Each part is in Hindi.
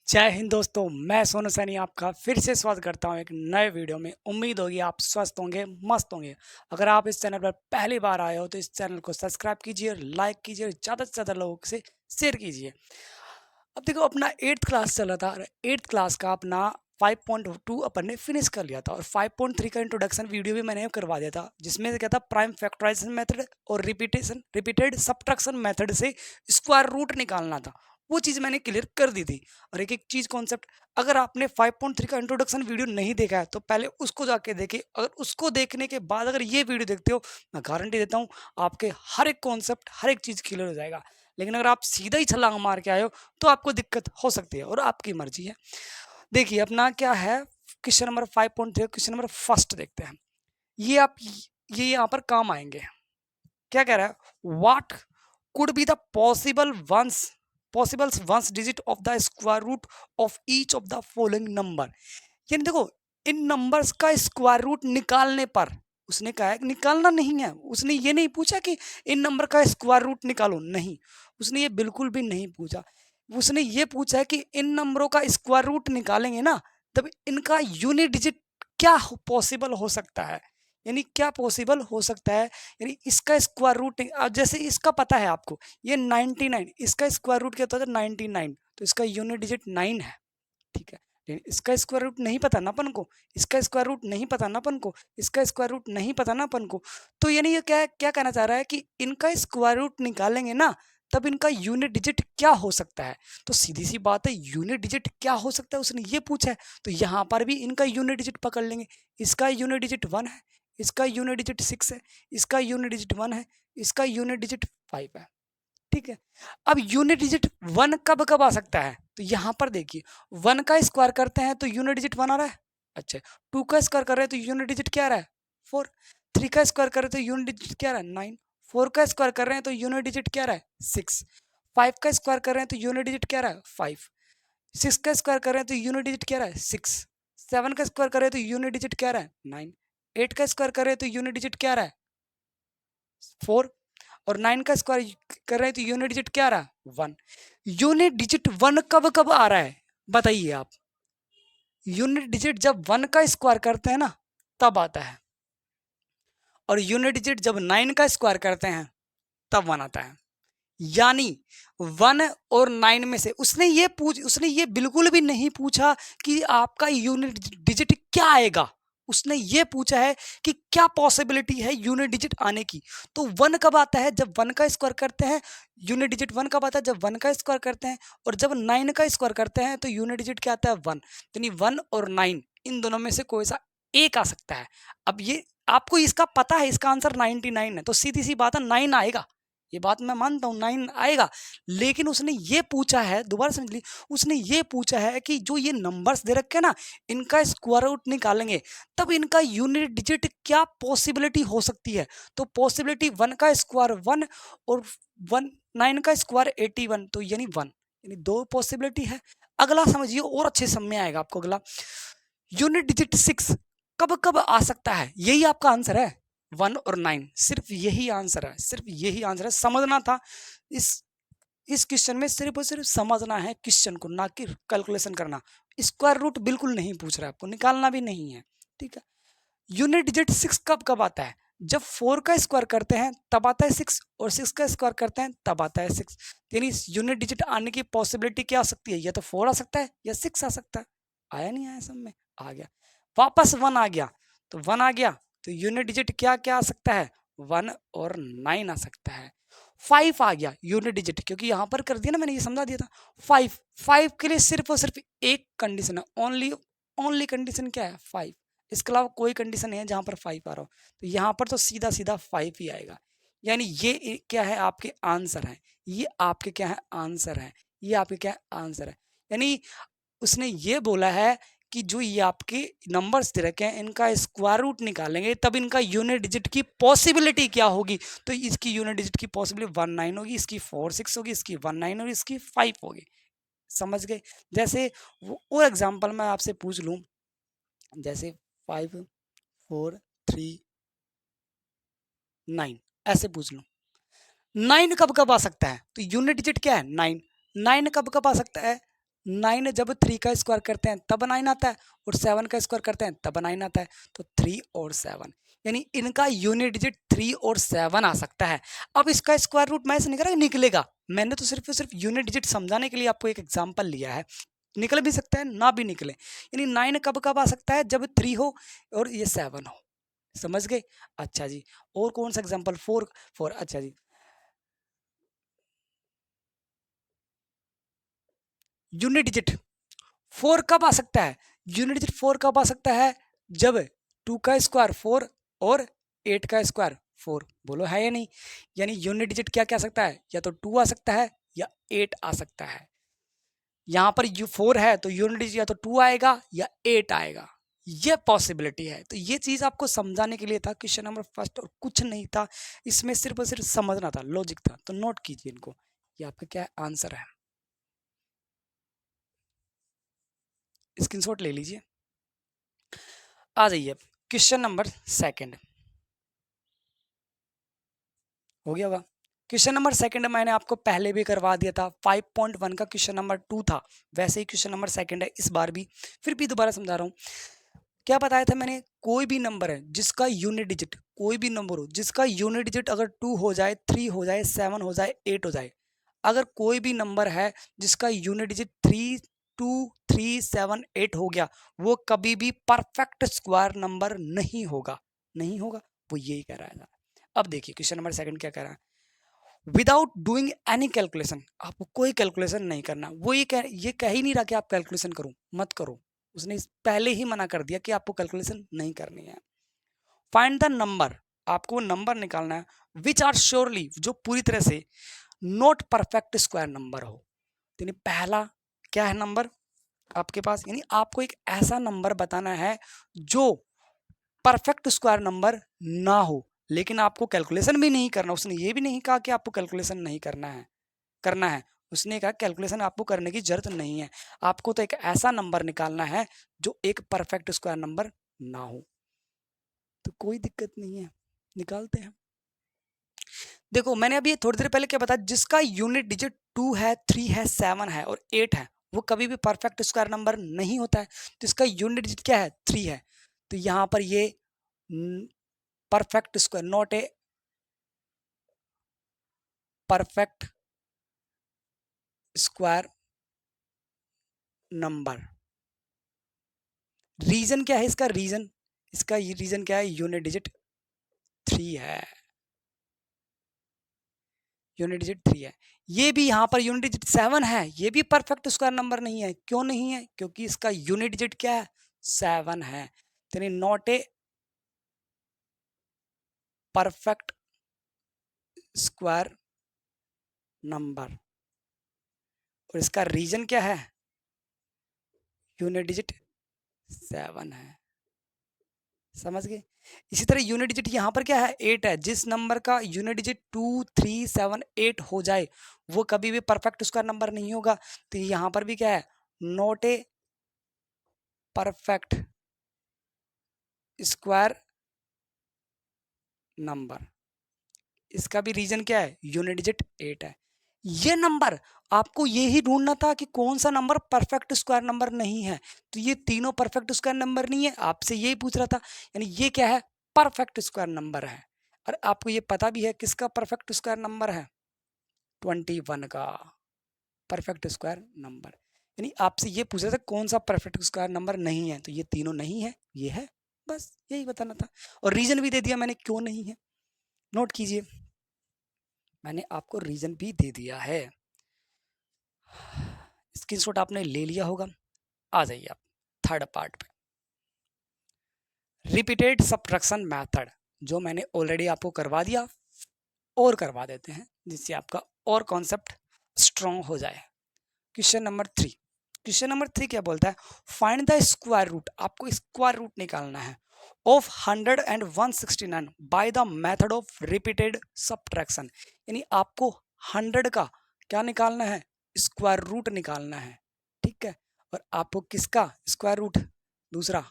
जय हिंद दोस्तों, मैं सोनू सैनी आपका फिर से स्वागत करता हूं एक नए वीडियो में। उम्मीद होगी आप स्वस्थ होंगे, मस्त होंगे। अगर आप इस चैनल पर पहली बार आए हो तो इस चैनल को सब्सक्राइब कीजिए, लाइक कीजिए और ज़्यादा से ज़्यादा लोगों से शेयर कीजिए। अब देखो, अपना 8th क्लास चला था और 8th क्लास का अपना 5.2 अपन ने फिनिश कर लिया था और 5.3 का इंट्रोडक्शन वीडियो भी मैंने करवा दिया था, जिसमें क्या था, प्राइम फैक्टराइजेशन मेथड और रिपीटेड सब्ट्रैक्शन मेथड से स्क्वायर रूट निकालना था। वो चीज़ मैंने क्लियर कर दी थी। और एक एक चीज़ कॉन्सेप्ट, अगर आपने 5.3 का इंट्रोडक्शन वीडियो नहीं देखा है तो पहले उसको जाके देखिए। अगर उसको देखने के बाद अगर ये वीडियो देखते हो, मैं गारंटी देता हूँ आपके हर एक कॉन्सेप्ट, हर एक चीज़ क्लियर हो जाएगा। लेकिन अगर आप सीधा ही छलांग मार के आए हो तो आपको दिक्कत हो सकती है और आपकी मर्जी है। देखिए अपना क्या है, question number 5.3, question number first देखते हैं। ये आप ये यहाँ पर काम आएंगे। क्या कह रहा है, what could be the possibles ones digit of the square root of each of the following number. यानी देखो, इन नंबर्स का स्क्वायर रूट निकालने पर उसने कहा है, निकालना नहीं है, उसने ये नहीं पूछा कि इन नंबर का स्क्वायर रूट निकालो, नहीं, उसने ये बिल्कुल भी नहीं पूछा। उसने ये पूछा है कि इन नंबरों का स्क्वायर रूट निकालेंगे ना, तब इनका यूनिट डिजिट क्या पॉसिबल हो सकता है। यानी क्या पॉसिबल हो सकता है, यानी इसका स्क्वायर रूट, जैसे इसका पता है आपको, ये 99, इसका स्क्वायर रूट क्या होता है 99, तो इसका यूनिट डिजिट 9 है। ठीक है, लेकिन इसका स्क्वायर रूट नहीं पता ना अपन को, इसका स्क्वायर रूट नहीं पता ना अपन को, इसका स्क्वायर रूट नहीं पता ना अपन को। तो यानी ये क्या क्या कहना चाह रहा है कि इनका स्क्वायर रूट निकालेंगे ना, तब इनका यूनिट डिजिट क्या हो सकता है। तो सीधी सी बात है, यूनिट डिजिट क्या हो सकता है उसने ये पूछा है, तो यहाँ पर भी इनका यूनिट डिजिट पकड़ लेंगे। इसका यूनिट डिजिट 1 है, इसका यूनिट डिजिट 6 है, इसका यूनिट डिजिट 1 है, इसका यूनिट डिजिट 5 है। ठीक है, अब यूनिट डिजिट 1 कब कब आ सकता है, तो यहां पर देखिए, 1 का स्क्वायर करते हैं तो यूनिट डिजिट 1 आ रहा है। अच्छा, 2 का स्क्वायर कर रहे हैं तो यूनिट डिजिट क्या आ रहा है 4। 3 का स्क्वायर कर रहे हैं तो यूनिट डिजिट क्या आ रहा है 9। 4 का स्क्वायर कर रहे हैं तो यूनिट डिजिट क्या आ रहा है 6। 5 का स्क्वायर कर रहे हैं तो यूनिट डिजिट क्या आ रहा है 5। 6 का स्क्वायर कर रहे हैं तो यूनिट डिजिट क्या आ रहा है 6। 7 का स्क्वायर कर रहे हैं तो यूनिट डिजिट क्या आ रहा है 9। 8 का स्क्वायर कर रहे हैं तो यूनिट डिजिट क्या आ रहा है 4। और 9 का स्क्वायर कर रहे हैं तो यूनिट डिजिट क्या आ रहा है 1। यूनिट डिजिट 1 कब कब आ रहा है बताइए आप। यूनिट डिजिट जब 1 का स्क्वायर करते हैं ना, तब आता है। और यूनिट डिजिट जब 9 का स्क्वायर करते हैं तब 1 आता है। यानी 1 और 9 में से उसने ये बिल्कुल भी नहीं पूछा कि आपका यूनिट डिजिट क्या आएगा। उसने ये पूछा है कि क्या पॉसिबिलिटी है यूनिट डिजिट आने की। तो 1 कब आता है, जब 1 का स्क्वायर करते हैं। यूनिट डिजिट 1 कब आता है, जब 1 का स्क्वायर करते हैं। और जब 9 का स्क्वायर करते हैं तो यूनिट डिजिट क्या आता है 1। यानी 1 और 9 इन दोनों में से कोई सा एक आ सकता है। अब ये आपको इसका पता है, इसका आंसर 99 है, तो सीधी सी बात है 9 आएगा। ये बात मैं मानता हूँ 9 आएगा। लेकिन उसने ये पूछा है, दोबारा समझ ली, उसने ये पूछा है कि जो ये नंबर्स दे रखे हैं ना, इनका स्क्वायर रूट निकालेंगे तब इनका यूनिट डिजिट क्या पॉसिबिलिटी हो सकती है। तो पॉसिबिलिटी 1 का स्क्वायर 1 और 9 का स्क्वायर 81, तो यानी 1, यानी 2 पॉसिबिलिटी है। अगला समझिए और अच्छे समझ में आएगा आपको। अगला, यूनिट डिजिट 6 कब कब आ सकता है, यही आपका आंसर है। 1 और 9, सिर्फ यही आंसर है, सिर्फ यही आंसर है। समझना था इस इस क्वेश्चन में, सिर्फ और सिर्फ समझना है क्वेश्चन को, ना कि कैलकुलेशन करना। स्क्वायर रूट बिल्कुल नहीं पूछ रहा है आपको, निकालना भी नहीं है। ठीक है, यूनिट डिजिट 6 कब कब आता है, जब 4 का स्क्वायर करते हैं तब आता है 6, और 6 का स्क्वायर करते हैं तब आता है 6। यानी यूनिट डिजिट आने की पॉसिबिलिटी क्या आ सकती है, या तो 4 आ सकता है या 6 आ सकता है। आया नहीं आया, सब में आ गया। वापस 1 आ गया, तो 1 आ गया, तो यूनिट डिजिट क्या क्या आ सकता है 1 और 9 आ सकता है। 5 आ गया यूनिट डिजिट, क्योंकि यहां पर कर दिया ना, मैंने ये समझा दिया था। 5 के लिए सिर्फ और सिर्फ एक कंडीशन है, ओनली ओनली कंडीशन क्या है 5। इसके अलावा कोई कंडीशन नहीं है जहां पर 5 आ रहा हो। तो यहाँ पर तो सीधा सीधा 5 ही आएगा। यानी ये क्या है, आपके आंसर है। ये आपके क्या है आंसर है, ये आपके क्या आंसर है। यानी उसने ये बोला है कि जो ये आपके नंबर्स दे रखे हैं, इनका स्क्वायर रूट निकालेंगे तब इनका यूनिट डिजिट की पॉसिबिलिटी क्या होगी। तो इसकी यूनिट डिजिट की पॉसिबिलिटी 19 होगी, इसकी 46 होगी, इसकी 19 होगी, इसकी 5 होगी। समझ गए। जैसे और एग्जांपल मैं आपसे पूछ लूं, जैसे 5 4 3 9, ऐसे पूछ लूं, 9 कब कब आ सकता है, तो यूनिट डिजिट क्या है 9। 9 कब कब आ सकता है 9 जब 3 का स्क्वायर करते हैं तब 9 आता है, और 7 का स्क्वायर करते हैं तब 9 आता है। तो 3 और 7, यानी इनका यूनिट डिजिट 3 और 7 आ सकता है। अब इसका स्क्वायर रूट मैं ऐसे नहीं कह रहा निकलेगा, मैंने तो सिर्फ यूनिट डिजिट समझाने के लिए आपको एक एग्जांपल लिया है। निकल भी सकता है, ना भी निकले, यानी 9 कब कब आ सकता है, जब 3 हो और ये 7 हो। समझ गए? अच्छा जी, और कौन सा एग्जांपल? 4। अच्छा जी, यूनिट डिजिट 4 कब आ सकता है? यूनिट डिजिट 4 कब आ सकता है? जब 2 का स्क्वायर 4 और 8 का स्क्वायर 4। बोलो है या नहीं? यानी यूनिट डिजिट क्या क्या आ सकता है? या तो 2 आ सकता है या 8 आ सकता है। यहाँ पर 4 है तो यूनिट डिजिट या तो 2 आएगा या 8 आएगा, ये पॉसिबिलिटी है। तो ये चीज आपको समझाने के लिए था क्वेश्चन नंबर फर्स्ट, और कुछ नहीं था इसमें, सिर्फ और सिर्फ समझना था, लॉजिक था। तो नोट कीजिए इनको, ये आपका क्या आंसर है, स्क्रीनशॉट ले लीजिए। आ जाइए क्वेश्चन नंबर सेकंड, हो गया होगा। क्वेश्चन नंबर सेकंड मैंने आपको पहले भी करवा दिया था, 5.1 का क्वेश्चन नंबर 2 था, वैसे ही क्वेश्चन नंबर सेकंड है इस बार भी, फिर भी दोबारा समझा रहा हूँ। क्या बताया था मैंने? कोई भी नंबर है जिसका यूनिट डिजिट, कोई भी नंबर हो जिसका यूनिट डिजिट अगर 2 हो जाए, 3 हो जाए, 7 हो जाए, 8 हो जाए, अगर कोई भी नंबर है जिसका यूनिट डिजिट 3, 2, 3, 7, 8 हो गया, वो कभी भी परफेक्ट स्क्वायर नंबर नहीं होगा, नहीं होगा, वो यही कह रहा है। अब देखिए क्वेश्चन नंबर सेकंड क्या कह रहा है, विदाउट डूइंग एनी कैलकुलेशन, आपको कोई कैलकुलेशन नहीं करना। वो ये कह ही नहीं रहा कि आप कैलकुलेशन करो, मत करो, उसने पहले ही मना कर दिया कि आपको कैलकुलेशन नहीं करनी है। फाइंड द नंबर, आपको नंबर निकालना है, विच आर श्योरली, जो पूरी तरह से नॉट परफेक्ट स्क्वायर नंबर हो। यानी पहला क्या है नंबर आपके पास, यानी आपको एक ऐसा नंबर बताना है जो परफेक्ट स्क्वायर नंबर ना हो, लेकिन आपको कैलकुलेशन भी नहीं करना। उसने ये भी नहीं कहा कि आपको कैलकुलेशन नहीं करना है, उसने कहा कैलकुलेशन आपको करने की जरूरत नहीं है, आपको तो एक ऐसा नंबर निकालना है जो एक परफेक्ट स्क्वायर नंबर ना हो। तो कोई दिक्कत नहीं है, निकालते हैं। देखो मैंने अभी थोड़ी देर पहले क्या बताया, जिसका यूनिट डिजिट 2 है, 3 है, 7 है और 8 है, वो कभी भी परफेक्ट स्क्वायर नंबर नहीं होता है। तो इसका यूनिट डिजिट क्या है? 3 है। तो यहां पर ये perfect square, not a perfect square number. Reason क्या है इसका? इसका रीजन क्या है? यूनिट डिजिट 3 है, यूनिट डिजिट 3 है। ये भी यहां पर यूनिट डिजिट 7 है, ये भी परफेक्ट स्क्वायर नंबर नहीं है। क्यों नहीं है? क्योंकि इसका यूनिट डिजिट क्या है? 7 है। यानी not a perfect square number. और इसका रीजन क्या है? यूनिट डिजिट 7 है। समझ गए? इसी तरह यूनिट डिजिट यहाँ पर क्या है? 8 है। जिस नंबर का यूनिट डिजिट 2, 3, 7, 8 हो जाए, वो कभी भी परफेक्ट स्क्वायर नंबर नहीं होगा। तो यहाँ पर भी क्या है? Not a perfect square number. इसका भी रीजन क्या है? यूनिट डिजिट 8 है। ये नंबर आपको ये ही ढूंढना था कि कौन सा नंबर परफेक्ट स्क्वायर नंबर नहीं है। तो ये तीनों परफेक्ट स्क्वायर नंबर नहीं है, आपसे यही पूछ रहा था। यानी ये क्या है? परफेक्ट स्क्वायर नंबर है। और आपको ये पता भी है किसका परफेक्ट स्क्वायर नंबर है? 21 का परफेक्ट स्क्वायर नंबर। यानी आपसे ये पूछ रहा था कौन सा परफेक्ट स्क्वायर नंबर नहीं है, तो ये तीनों नहीं है, ये है, बस यही बताना था। और रीजन भी दे दिया मैंने क्यों नहीं है, नोट कीजिए, मैंने आपको रीजन भी दे दिया है। स्क्रीनशॉट आपने ले लिया होगा। आ जाइए आप थर्ड पार्ट पे, रिपीटेड सब्ट्रैक्शन मेथड, जो मैंने ऑलरेडी आपको करवा दिया और करवा देते हैं जिससे आपका और कॉन्सेप्ट स्ट्रॉन्ग हो जाए। क्वेश्चन नंबर 3, क्वेश्चन नंबर 3 क्या बोलता है? फाइंड द स्क्वायर रूट, आपको स्क्वायर रूट निकालना है of 100 and 169 by the method of repeated subtraction. यानी आपको 100 का क्या निकालना है? स्क्वायर रूट निकालना है, ठीक है। और आपको किसका स्क्वायर रूट? दूसरा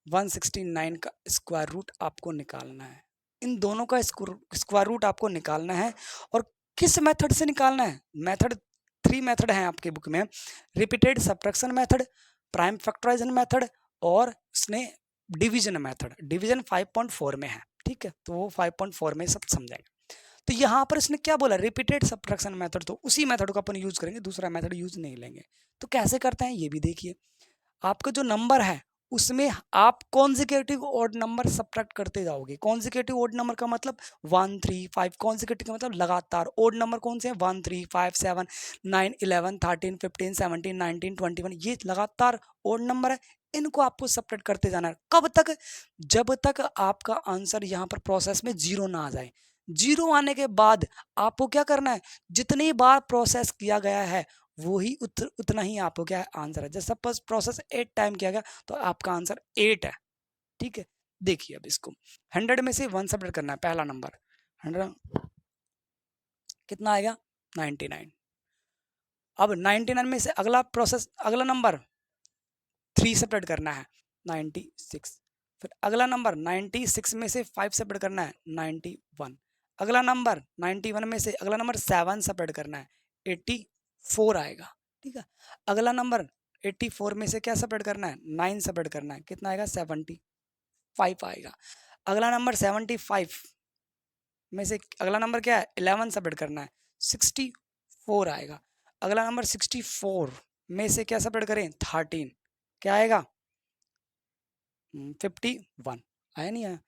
169 का स्क्वायर रूट आपको निकालना है। इन दोनों का स्क्वायर रूट आपको निकालना है। और किस मेथड से निकालना है? मेथड 3 मेथड हैं आपके बुक में, repeated subtraction method, prime factorisation method और उसने डिवीजन मेथड। डिवीजन 5.4 में है, ठीक है, तो वो 5.4 में सब समझाएंगे। तो यहाँ पर इसने क्या बोला, रिपीटेड सब्ट्रैक्शन मेथड, तो उसी मेथड को अपन यूज करेंगे, दूसरा मेथड यूज नहीं लेंगे। तो कैसे करते हैं ये भी देखिए। आपका जो नंबर है उसमें आप कॉन्जिक्यूटिव ऑड नंबर सब्ट्रैक्ट करते जाओगे। कॉन्जिक्यूटिव ऑड नंबर का मतलब 1 3 5, कॉन्जिक्यूटिव का मतलब लगातार। ऑड नंबर कौन से हैं, 1 3 5 7 9 11 13 15 17 19 21, ये लगातार ऑड नंबर है। इनको आपको सब्ट्रैक्ट करते जाना है। कब तक, जब तक आपका आंसर यहाँ पर प्रोसेस में जीरो ना आ जाए। जीरो आने के बाद आपको क्या करना है, जितनी बार प्रोसेस किया गया है वही उतना ही आपको क्या आंसर है। जैसे सपोज प्रोसेस 8 टाइम किया गया तो आपका आंसर 8 है, ठीक है। देखिए अब इसको 100 में से 1 सब्ट्रैक्ट करना है, पहला नंबर 100 कितना आएगा 99। अब 99 में से अगला प्रोसेस, अगला नंबर 3 सब्ट्रैक्ट करना है 96। फिर अगला नंबर 96 में से 5 सब्ट्रैक्ट करना है 91। अगला नंबर 91 में से अगला नंबर 7 सब्ट्रैक्ट करना है 84 आएगा, ठीक है। अगला नंबर 84 में से क्या सब्ट्रैक्ट करना है, 9 सब्ट्रैक्ट करना है, कितना आएगा 75 आएगा। अगला नंबर 75 में से अगला नंबर क्या है 11 सब्ट्रैक्ट करना है 64 आएगा। अगला नंबर 64 में से क्या सब्ट्रैक्ट करें 13, क्या आएगा 51 आया, नहीं आया,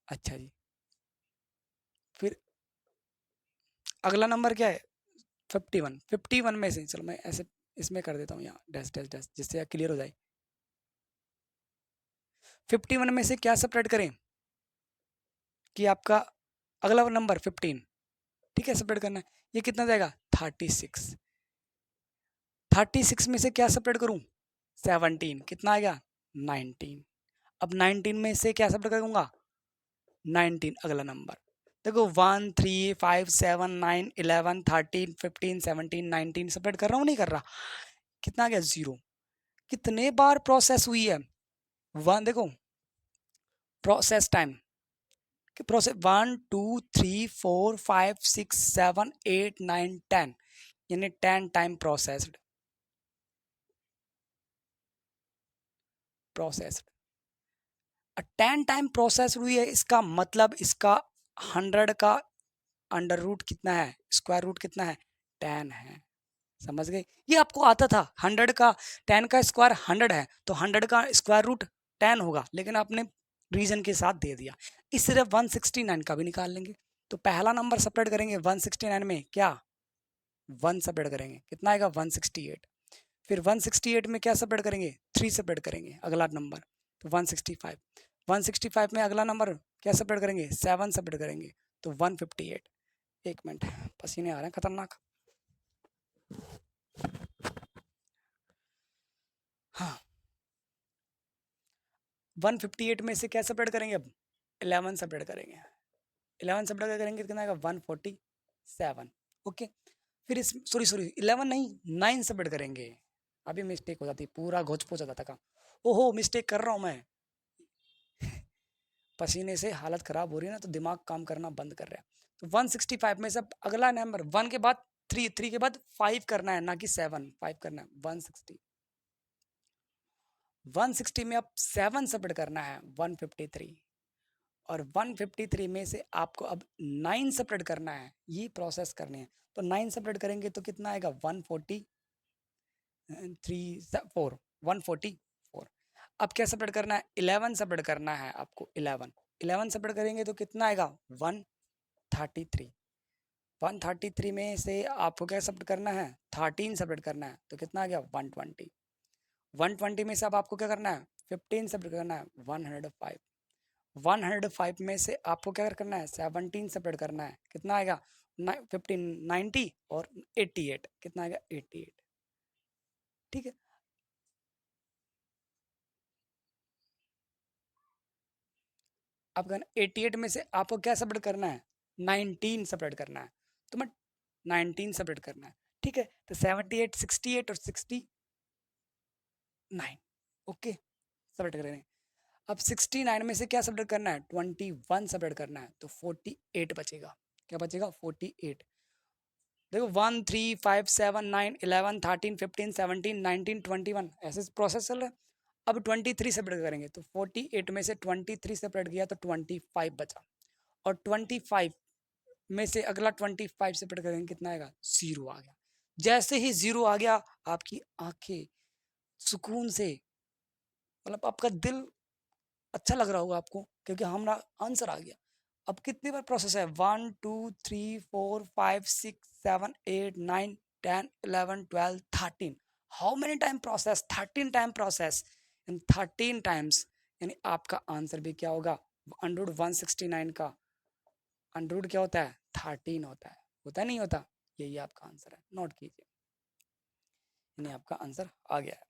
अच्छा जी। फिर अगला नंबर क्या है 51 में से, चलो मैं ऐसे इसमें कर देता हूँ यहाँ डैश डैश डैश, जिससे क्लियर हो जाए। 51 में से क्या सब्ट्रैक्ट करें कि आपका अगला नंबर 15, ठीक है, सब्ट्रैक्ट करना है, ये कितना जाएगा 36। 36 में से क्या सब्ट्रैक्ट करूँ 17, कितना आएगा 19। अब 19 में से क्या सब्ट्रैक्ट करूँगा 19 अगला नंबर। देखो 1 3 5 7 9 11 13 15 17 19 सब्ट्रैक्ट कर रहा हूँ नहीं कर रहा, कितना आ गया 0। कितने बार प्रोसेस हुई है, वन देखो प्रोसेस टाइम कि प्रोसेस 1 2 3 4 5 6 7 8 9 10, यानी 10 टाइम प्रोसेस्ड। 10 टाइम प्रोसेस हुई है, इसका मतलब इसका 100 का अंडर रूट कितना है, स्क्वायर रूट कितना है 10 है। समझ गए, ये आपको आता था 100 का 10 का स्क्वायर 100 है तो 100 का स्क्वायर रूट 10 होगा, लेकिन आपने रीजन के साथ दे दिया। इस सिर्फ 169 का भी निकाल लेंगे। तो पहला नंबर सपरेट करेंगे 169 में, क्या 1 सपरेट करेंगे, कितना आएगा 168। फिर 168 में क्या सपरेट करेंगे 3 सपरेट करेंगे, अगला नंबर तो 165। 165 में अगला नंबर क्या सपरेट करेंगे 7 सपरेट करेंगे तो 158। एक मिनट, पसीने आ रहे हैं खतरनाक। हाँ 158 में से क्या सपरेट करेंगे, अब 11 सपरेट करेंगे। 11 सपरेट करेंगे तो कितना आएगा 147। ओके, फिर इस सॉरी सॉरी 11 नहीं 9 सपरेट करेंगे। अभी मिस्टेक हो जाती, पूरा घोच पोच हो जाता का। ओहो मिस्टेक कर रहा हूँ मैं, पसीने से हालत खराब हो रही है ना, तो दिमाग काम करना बंद कर रहा है। तो 165 में से अगला नंबर 1 के बाद 3, 3 के बाद 5 करना है, ना कि 7, 5 करना है। 160 160 में अब 7 सबमिट करना है 153, और 153 में से आपको अब 9 सेपरेट करना है, ये प्रोसेस करने हैं। तो 9 सेपरेट करेंगे तो कितना आएगा 143 4 144। अब क्या सेपरेट करना है 11 सेपरेट करना है आपको। 11 सेपरेट करेंगे तो कितना आएगा 133। 133 में से आपको क्या सेपरेट करना है 13 सेपरेट करना है तो कितना आ गया 120। 120 में से अब आपको क्या करना है 15 सेपरेट करना है 105। 105 में से आपको क्या करना है 17 सेपरेट करना है, कितना आएगा 15 90 और 88, कितना आएगा 88। ठीक है, अब कहना 88 में से आपको क्या सेपरेट करना है 19 सेपरेट करना है, तो मैं 19 सेपरेट करना है। ठीक है, तो 78 68 और 69, ओके सेपरेट करेंगे। अब 69 में से क्या सेपरेट करना है 21 सेपरेट करना है, तो 48 बचेगा। क्या बचेगा 48। देखो 1 3 5 7 9 11 13 15 17 19 21 ऐसे प्रोसेस चल रहा है। अब 23 सेपरेट करेंगे तो 48 में से 23 सेपरेट किया तो 25 बचा, और 25 में से अगला 25 सेपरेट करेंगे कितना आएगा, 0 आ गया। जैसे ही 0 आ गया आपकी आंखें सुकून से, मतलब आपका दिल अच्छा लग रहा होगा आपको, क्योंकि हमारा आंसर आ गया। अब कितनी बार प्रोसेस है, 1 2 3 4 5 6 7 8 9 10 11 12 13, how many time process, 13 time process in 13 times, यानी आपका आंसर भी क्या होगा, अंडर 169 का अंडर क्या होता है, 13 होता है नहीं होता, यही आपका आंसर है, नोट कीजिए, यानी आपका आंसर आ गया है।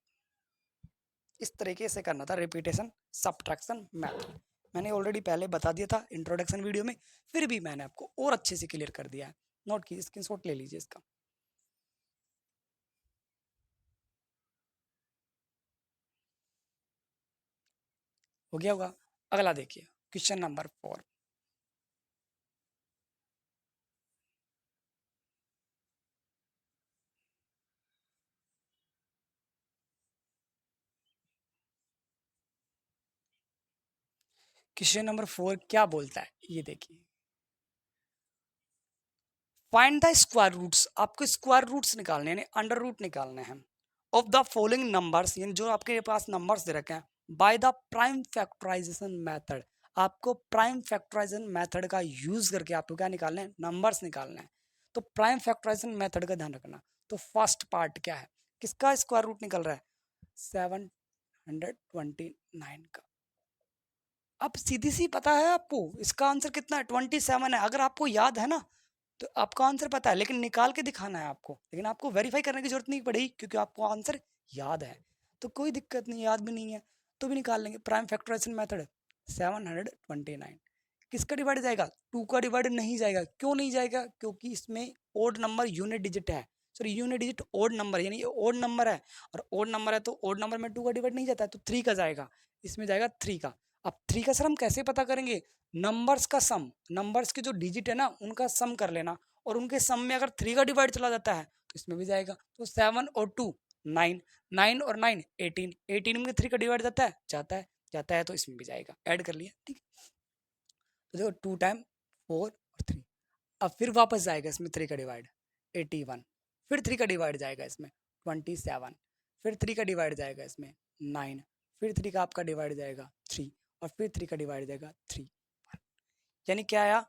इस तरीके से करना था रिपीटेशन सब्ट्रैक्शन मेथड, मैंने ऑलरेडी पहले बता दिया था इंट्रोडक्शन वीडियो में, फिर भी मैंने आपको और अच्छे से क्लियर कर दिया है। नोट कीजिए, स्क्रीनशॉट ले लीजिए इसका। हो गया होगा। अगला देखिए क्वेश्चन नंबर 4। क्वेश्चन नंबर 4 क्या बोलता है, ये देखिए, फाइंड द स्क्वायर रूट्स, आपको स्क्वायर रूट्स निकालने यानी अंडर रूट निकालने हैं, ऑफ द फॉलोइंग नंबर्स, यानी जो आपके पास नंबर्स दे रखे हैं, by the prime factorisation method, आपको प्राइम फैक्टराइजेशन मेथड का यूज करके आपको क्या निकालना है, नंबर्स निकालना है। तो प्राइम फैक्टराइजेशन मेथड का ध्यान रखना। तो फर्स्ट पार्ट क्या है, किसका स्क्वायर रूट निकल रहा है, 729 का। अब सीधी सी पता है आपको इसका आंसर कितना है, 27 है। अगर आपको याद है ना तो आपका आंसर पता है, लेकिन निकाल के दिखाना है आपको, लेकिन आपको वेरीफाई करने की जरूरत नहीं पड़ेगी क्योंकि आपको आंसर याद है। तो कोई दिक्कत नहीं, याद भी नहीं है तो भी निकाल लेंगे। प्राइम फैक्टराइजेशन मेथड 729 किसका डिवाइड जाएगा, 2 का डिवाइड नहीं जाएगा। क्यों नहीं जाएगा, क्योंकि इसमें ओड नंबर यूनिट डिजिट है, sorry unit digit odd number, यानी ये ओड नंबर है, और ओड नंबर है तो ओड नंबर में 2 का डिवाइड नहीं जाता है, तो 3 का जाएगा, इसमें जाएगा 3 का। अब 3 का सर हम कैसे पता करेंगे, नंबर्स का सम, नंबर्स के जो डिजिट है ना उनका सम कर लेना, और उनके सम में अगर 3 का डिवाइड चला जाता है तो इसमें भी जाएगा। तो 7 और 2 9, 9 और 9 18, 18 में 3 का डिवाइड जाता है, जाता है तो इसमें भी जाएगा, ऐड कर लिया, ठीक है। तो देखो 2 टाइम 4 और 3, अब फिर वापस जाएगा इसमें 3 का डिवाइड 81, फिर 3 का डिवाइड जाएगा इसमें 27, फिर 3 का डिवाइड जाएगा इसमें 9, फिर 3 का आपका डिवाइड जाएगा 3, और फिर 3 का डिवाइड जाएगा 3, यानी क्या आया,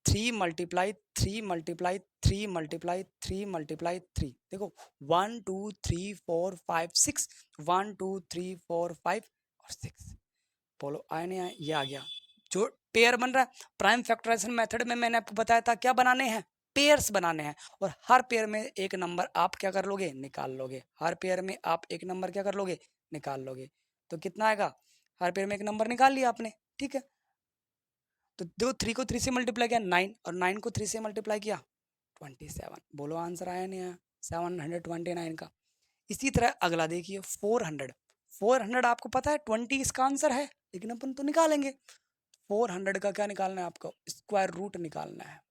3 मल्टीप्लाई 3 मल्टीप्लाई 3 मल्टीप्लाई 3 मल्टीप्लाई 3, देखो 1 2 3 4 5 6, 1 2 3 4 5 और 6, बोलो आया नहीं आया, ये आ गया। जो पेयर बन रहा है, प्राइम फैक्टराइजेशन मेथड में मैंने आपको बताया था क्या बनाने हैं, पेयर्स बनाने हैं, और हर पेयर में एक नंबर आप क्या कर लोगे, निकाल लोगे। हर पेयर में आप एक नंबर क्या कर लोगे, निकाल लोगे। तो कितना आएगा, हर पेयर में एक नंबर निकाल लिया आपने, ठीक है। तो देखो 3 को 3 से मल्टीप्लाई किया 9, और 9 को 3 से मल्टीप्लाई किया 27, बोलो आंसर आया नहीं आया, 729 का। इसी तरह अगला देखिए 400, 400 आपको पता है 20 इसका आंसर है, लेकिन अपन तो निकालेंगे। 400 का क्या निकालना है आपको, स्क्वायर रूट निकालना है।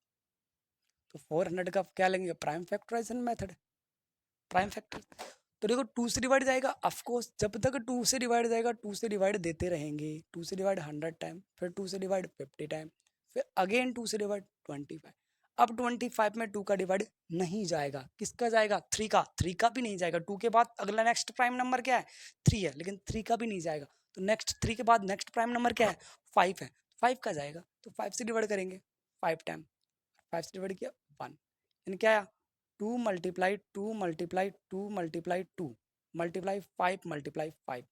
तो 400 का क्या लेंगे, prime factorisation method, prime factor. तो देखो 2 से डिवाइड जाएगा, ऑफ कोर्स जब तक 2 से डिवाइड जाएगा 2 से डिवाइड देते रहेंगे, 2 से डिवाइड 100 टाइम, फिर 2 से डिवाइड 50 टाइम, फिर अगेन 2 से डिवाइड 25। अब 25 में 2 का डिवाइड नहीं जाएगा, किसका जाएगा, 3 का, 3 का भी नहीं जाएगा। 2 के बाद अगला नेक्स्ट प्राइम नंबर क्या है, 3 है, लेकिन 3 का भी नहीं जाएगा। तो नेक्स्ट 3 के बाद नेक्स्ट प्राइम नंबर क्या है, 5 है, 5 का जाएगा। तो 5 से डिवाइड करेंगे 5 टाइम, 5 से डिवाइड किया 1, यानी क्या आया, 2 multiply 2 multiply 2 multiply 2 multiply 5 multiply 5।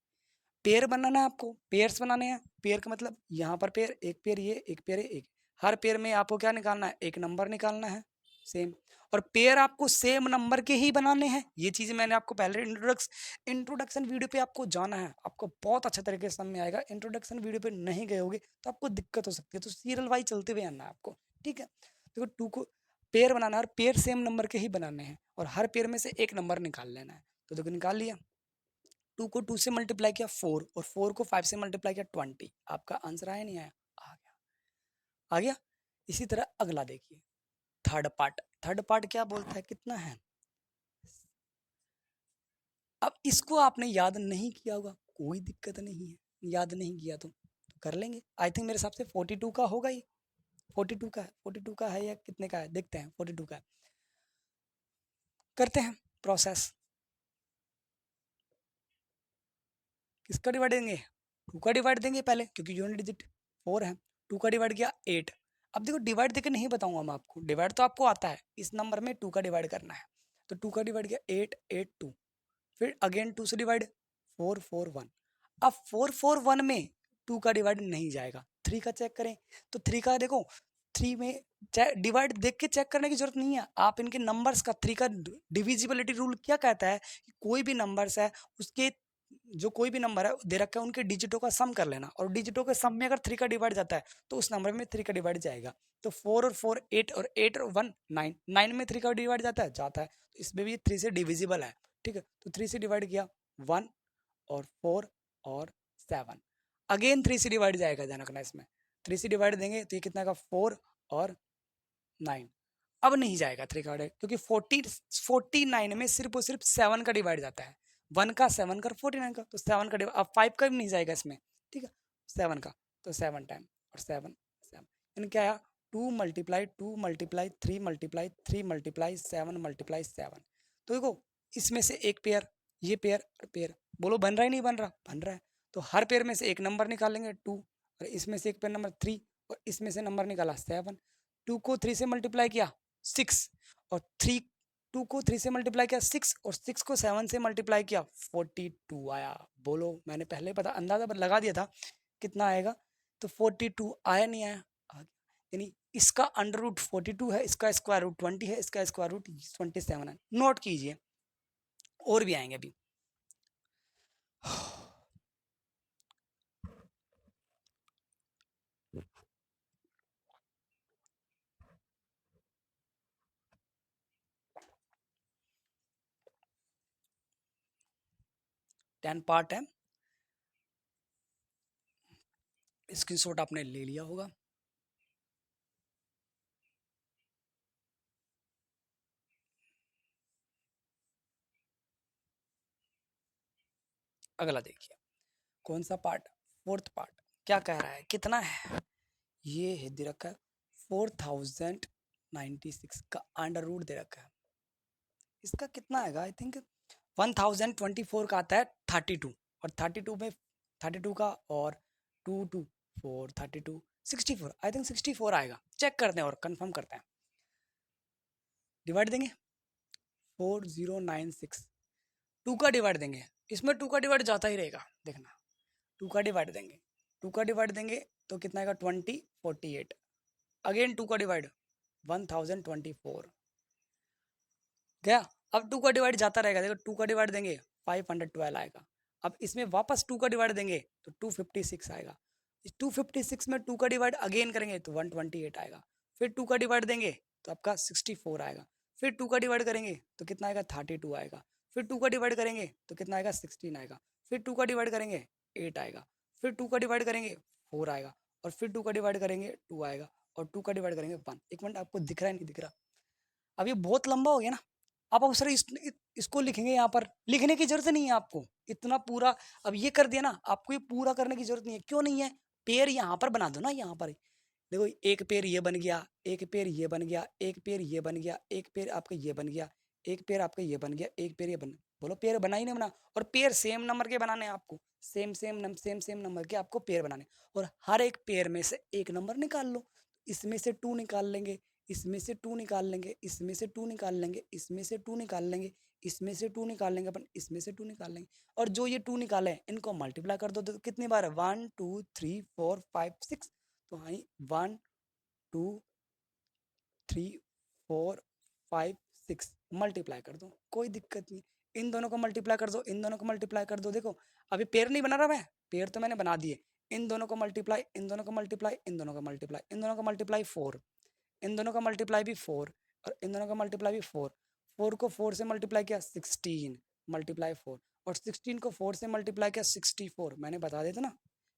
Pair बनाना है आपको, पेयर्स बनाने हैं। पेयर का मतलब यहाँ पर पेयर, एक पेयर ये, एक पेयर ये, एक, हर पेयर में आपको क्या निकालना है, एक नंबर निकालना है सेम। और पेयर आपको सेम नंबर के ही बनाने हैं, ये चीज़ मैंने आपको पहले इंट्रोडक्शन वीडियो पे आपको जाना है, आपको बहुत अच्छे तरीके से समझ में आएगा। इंट्रोडक्शन वीडियो पे नहीं गए होगे तो आपको दिक्कत हो सकती है, तो सीरियल वाइज चलते हुए आना है आपको, ठीक है। देखो 2 को पेयर बनाना है, और पेयर सेम नंबर के ही बनाने हैं, और हर पेयर में से एक नंबर निकाल लेना है। तो देखो निकाल लिया, 2 को 2 से मल्टीप्लाई किया 4, और 4 को 5 से मल्टीप्लाई किया 20, आपका आंसर आया नहीं आया, आ गया, आ गया। इसी तरह अगला देखिए, थर्ड पार्ट थर्ड पार्ट क्या बोलता है, कितना है। अब इसको आपने याद नहीं किया होगा, कोई दिक्कत नहीं है, याद नहीं किया तो कर लेंगे। आई थिंक मेरे हिसाब से 42 का होगा ही, 42 का है, 42 का है या कितने का है, देखते हैं 42 का है। करते हैं प्रोसेस। किसका डिवाइड देंगे, 2 का डिवाइड देंगे पहले, क्योंकि यूनिट डिजिट 4 है। 2 का डिवाइड किया 8। अब देखो डिवाइड देके नहीं बताऊंगा मैं आपको, डिवाइड तो आपको आता है, इस नंबर में 2 का डिवाइड करना है। तो 2 का डिवाइड किया 8 8 2, फिर अगेन 2 से डिवाइड 4 4 1। अब 4 4 1 में 2 का डिवाइड नहीं जाएगा। 3 का चेक करें तो 3 का देखो, 3 में डिवाइड देख के चेक करने की जरूरत नहीं है, आप इनके नंबर्स का 3 का डिविजिबिलिटी रूल क्या कहता है कि कोई भी नंबर्स है उसके, जो कोई भी नंबर है दे रखा है उनके डिजिटों का सम कर लेना, और डिजिटों के सम में अगर 3 का डिवाइड जाता है तो उस नंबर में 3 का डिवाइड जाएगा। तो 4 और 4 8 और 8 और 1 9, 9 में 3 का डिवाइड जाता है, तो इसमें भी 3 से डिविजिबल है। ठीक है, तो 3 से डिवाइड किया 1 और 4 और 7, अगेन 3 से डिवाइड जाएगा, ध्यान रखना इसमें 3 से डिवाइड देंगे तो ये कितना का 4 और 9। अब नहीं जाएगा 3 का, क्योंकि 49 में सिर्फ और सिर्फ 7 का डिवाइड जाता है, 1 का 7 का 49 का, तो 7 का डिवाइड, अब 5 का भी नहीं जाएगा इसमें। ठीक है, 7 का, तो 7 टाइम और 7 7, इन क्या आया 2 multiply 2 multiply 3 multiply 3 multiply 7 multiply 7। तो देखो इसमें से एक पेयर, ये पेयर और पेयर, बोलो बन रहा है नहीं बन रहा, बन रहा है। तो हर पेयर में से एक नंबर निकालेंगे 2, और इसमें से एक पेयर नंबर 3, और इसमें से नंबर निकाला 7। 2 को 3 से मल्टीप्लाई किया 6, और 2 को 3 से मल्टीप्लाई किया 6, और 6 को 7 से मल्टीप्लाई किया 42 आया। बोलो मैंने पहले पता अंदाजा लगा दिया था कितना आएगा, तो 42 आया नहीं आया, यानी इसका अंडर रूट 42 है, इसका स्क्वायर रूट 20 है, इसका स्क्वायर रूट 27 है। नोट कीजिए, और भी आएंगे अभी। टेन पार्ट है, स्क्रीनशॉट आपने ले लिया होगा। अगला देखिए कौन सा पार्ट, फोर्थ पार्ट, क्या कह रहा है, कितना है, ये है दे रखा है 4096 का अंडर रूट दे रखा है। इसका कितना आएगा, आई थिंक 1024 का आता है 32, और 32 में 32 का और 2 2 4 32 64, आई थिंक 64 आएगा। चेक करते हैं और कंफर्म करते हैं, डिवाइड देंगे 4096, 2 का डिवाइड देंगे, इसमें 2 का डिवाइड जाता ही रहेगा, देखना 2 का डिवाइड देंगे, 2 का डिवाइड देंगे तो कितना आएगा 20 48, अगेन 2 का डिवाइड 1024 गया। अब 2 का डिवाइड जाता रहेगा, देखो 2 का डिवाइड देंगे 512 आएगा। अब इसमें वापस 2 का डिवाइड देंगे तो 256 आएगा। इस 256 में 2 का डिवाइड अगेन करेंगे तो 128 आएगा। फिर 2 का डिवाइड देंगे तो आपका 64 आएगा। फिर 2 का डिवाइड करेंगे तो कितना आएगा 32 आएगा। फिर 2 का डिवाइड करेंगे तो कितना आएगा 16 आएगा। फिर 2 का डिवाइड करेंगे 8 आएगा। फिर 2 का डिवाइड करेंगे 4 आएगा, और फिर 2 का डिवाइड करेंगे 2 आएगा, और 2 का डिवाइड करेंगे 1। एक मिनट, आपको दिख रहा है नहीं दिख रहा? अब ये बहुत लंबा हो गया ना, आप सर इसको लिखेंगे यहाँ पर, लिखने की जरूरत नहीं है आपको इतना पूरा। अब ये कर दिया ना, आपको ये पूरा करने की जरूरत नहीं है। क्यों नहीं है, पेयर यहाँ पर बना दो ना, यहाँ पर देखो एक पेयर ये बन गया, एक पेयर ये बन गया, एक पेयर ये बन गया, एक पेयर आपका ये बन गया, एक पेयर आपका ये बन गया, एक पेयर ये बन, बोलो पेयर बना ही नहीं बना। और पेयर सेम नंबर के बनाने हैं आपको, सेम सेम नंबर के आपको पेयर बनाने, और हर एक पेयर में से एक नंबर निकाल लो। इसमें से 2 निकाल लेंगे, इसमें से 2 निकाल लेंगे, इसमें से 2 निकाल लेंगे, इसमें से 2 निकाल लेंगे, इसमें से 2 निकाल लेंगे अपन, इसमें से 2 निकाल लेंगे, और जो ये 2 निकाले हैं इनको मल्टीप्लाई कर दो तो कितनी बार है 1 2 3 4 5 6। तो हाँ 1 2 3 4 5 6 मल्टीप्लाई कर दो, कोई दिक्कत नहीं। इन दोनों को मल्टीप्लाई कर दो, इन दोनों को मल्टीप्लाई कर दो। देखो अभी पेयर नहीं बना रहा मैं, पेयर तो मैंने बना दिए। इन दोनों को मल्टीप्लाई, इन दोनों को मल्टीप्लाई, इन दोनों को मल्टीप्लाई, इन दोनों को मल्टीप्लाई 4, इन दोनों का मल्टीप्लाई भी 4, और इन दोनों का मल्टीप्लाई भी 4। 4 को 4 से मल्टीप्लाई किया 16 मल्टीप्लाई 4, और 16 को 4 से मल्टीप्लाई किया 64। मैंने बता दिया था ना,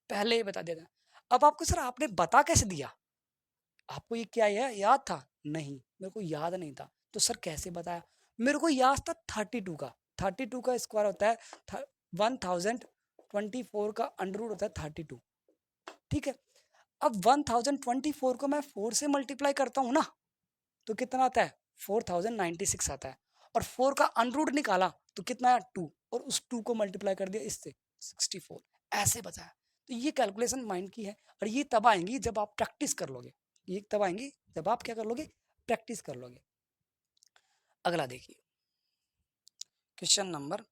पहले ही बता दिया था। अब आपको सर आपने बता कैसे दिया, आपको ये क्या है याद था? नहीं, मेरे को याद नहीं था। तो सर कैसे बताया? मेरे को याद था 32 का, 32 का स्क्वायर होता है 1024 का अंडर रूट होता है 32, ठीक है। अब 1024 को मैं 4 से मल्टीप्लाई करता हूँ ना, तो कितना आता है 4096 आता है, और 4 का अंडर रूट निकाला तो कितना है 2, और उस 2 को मल्टीप्लाई कर दिया इससे 64, ऐसे बताया। तो ये कैलकुलेशन माइंड की है, और ये तब आएंगी जब आप प्रैक्टिस कर लोगे, ये तब आएंगी जब आप क्या कर लोगे, प्रैक्टिस कर लोगे। अगला देखिए क्वेश्चन नंबर,